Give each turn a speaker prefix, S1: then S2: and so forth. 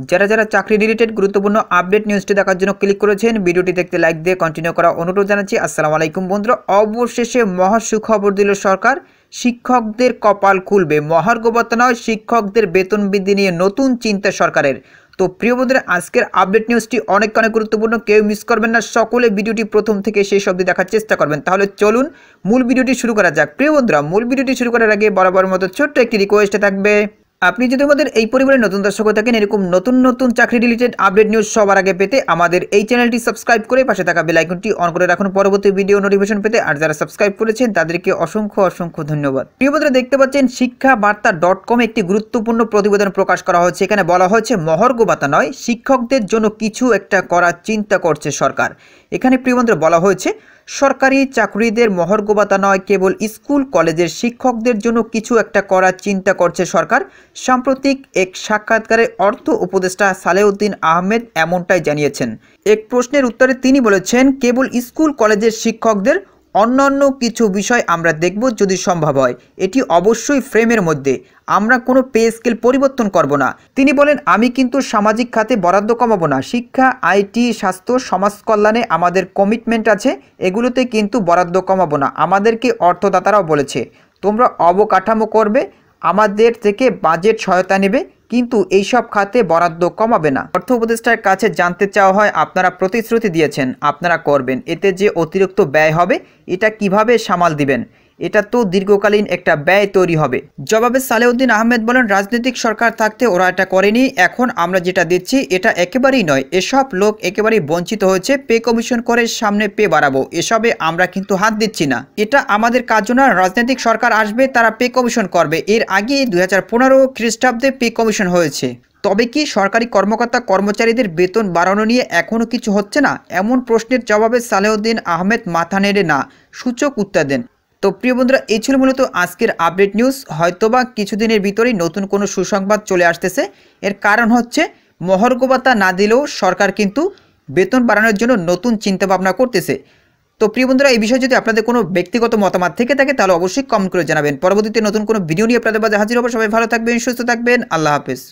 S1: যারা যারা চাকরি রিলেটেড গুরুত্বপূর্ণ আপডেট নিউজটি দেখার জন্য ক্লিক করেছেন, ভিডিওটি দেখতে লাইক দিয়ে কন্টিনিউ করা অনুরোধ জানাচ্ছি। আসসালামু আলাইকুম বন্ধুরা, অবশেষে মহা সুখবর দিল সরকার। শিক্ষকদের কপাল খুলবে, মহার্ঘ ভাতা নয়, শিক্ষকদের বেতন বৃদ্ধি নিয়ে নতুন চিন্তা সরকারের। তো প্রিয় বন্ধুরা, আজকের আপডেট নিউজটি অনেক গুরুত্বপূর্ণ, কেউ মিস করবেন না, সকলে ভিডিওটি প্রথম থেকে শেষ অবধি দেখার চেষ্টা করবেন। তাহলে চলুন মূল ভিডিওটি শুরু করা যাক। প্রিয় বন্ধুরা, মূল ভিডিওটি শুরু করার আগে বরাবর মতো ছোট্ট একটি রিকোয়েস্ট থাকবে, আপনি যদি আমাদের এই পরিবারের নতুন দর্শক হয়ে থাকেন, এরকম নতুন চাকরি রিলেটেড আপডেট নিউজ সবার আগে পেতে আমাদের এই চ্যানেলটি সাবস্ক্রাইব করে পাশে থাকা বেল আইকনটি অন করে রাখুন পরবর্তী ভিডিও নোটিফিকেশন পেতে। আর যারা সাবস্ক্রাইব করেছেন তাদেরকে অসংখ্য ধন্যবাদ। প্রিয় বন্ধুরা, দেখতে পাচ্ছেন শিক্ষাবার্তা.com একটি গুরুত্বপূর্ণ প্রতিবেদন প্রকাশ করা হয়েছে। এখানে বলা হয়েছে মহার্ঘ ভাতা নয়, শিক্ষকদের জন্য কিছু একটা করার চিন্তা করছে সরকার। এখানে প্রিয় বন্ধুরা বলা হয়েছে সরকারি চাকরিদের মহার্ঘ ভাতা নয়, কেবল স্কুল কলেজের শিক্ষকদের জন্য কিছু একটা করার চিন্তা করছে সরকার। সাম্প্রতিক এক সাক্ষাৎকারে অর্থ উপদেষ্টা সালেউদ্দিন আহমেদ এমনটাই জানিয়েছেন। এক প্রশ্নের উত্তরে তিনি বলেছেন, কেবল স্কুল কলেজের শিক্ষকদের, অন্যান্য কিছু বিষয় আমরা দেখব যদি সম্ভব হয়। এটি অবশ্যই ফ্রেমের মধ্যে, আমরা কোনো পে স্কেল পরিবর্তন করব না। তিনি বলেন, আমি কিন্তু সামাজিক খাতে বরাদ্দ কমাবো না। শিক্ষা, আইটি, স্বাস্থ্য, সমাজ কল্যাণে আমাদের কমিটমেন্ট আছে, এগুলোতে কিন্তু বরাদ্দ কমাবো না। আমাদেরকে অর্থদাতারাও বলেছে তোমরা অবকাঠামো করবে, আমাদের থেকে বাজেট সহায়তা নেবে, কিন্তু এইসব খাতে বরাদ্দ কমাবে না। অর্থ উপদেষ্টার কাছে জানতে চাওয়া হয়, আপনারা প্রতিশ্রুতি দিয়েছেন আপনারা করবেন, এতে যে অতিরিক্ত ব্যয় হবে এটা কিভাবে সামাল দিবেন? এটা তো দীর্ঘকালীন একটা ব্যয় তৈরি হবে। জবাবে সালেউদ্দিন আহমেদ বলেন, রাজনৈতিক সরকার থাকতে ওরা এটা করেনি, এখন আমরা যেটা দিচ্ছি এটা একেবারেই নয়। এসব লোক একেবারেই বঞ্চিত হয়েছে, পে কমিশন করে সামনে পে বাড়াবো, এসবে আমরা কিন্তু হাত দিচ্ছি না। এটা আমাদের কাজ না। রাজনৈতিক সরকার আসবে, তারা পে কমিশন করবে। এর আগে 2015 খ্রিস্টাব্দে পে কমিশন হয়েছে। তবে কি সরকারি কর্মকর্তা কর্মচারীদের বেতন বাড়ানো নিয়ে এখনও কিছু হচ্ছে না? এমন প্রশ্নের জবাবে সালেউদ্দিন আহমেদ মাথা নেড়ে না সূচক উত্তর দেন। তো প্রিয় বন্ধুরা, এই ছিল মূলত আজকের আপডেট নিউজ। হয়তোবা কিছুদিনের ভিতরেই নতুন কোনো সুসংবাদ চলে আসতেছে। এর কারণ হচ্ছে মহার্ঘ ভাতা না দিলেও সরকার কিন্তু বেতন বাড়ানোর জন্য নতুন চিন্তাভাবনা করতেছে। তো প্রিয় বন্ধুরা, এই বিষয়ে যদি আপনাদের কোনো ব্যক্তিগত মতামত থেকে থাকে তাহলে অবশ্যই কমেন্ট করে জানাবেন। পরবর্তীতে নতুন কোনো ভিডিও নিয়ে আপনাদের মাঝে হাজির হবো। সবাই ভালো থাকবেন, সুস্থ থাকবেন, আল্লাহ হাফেজ।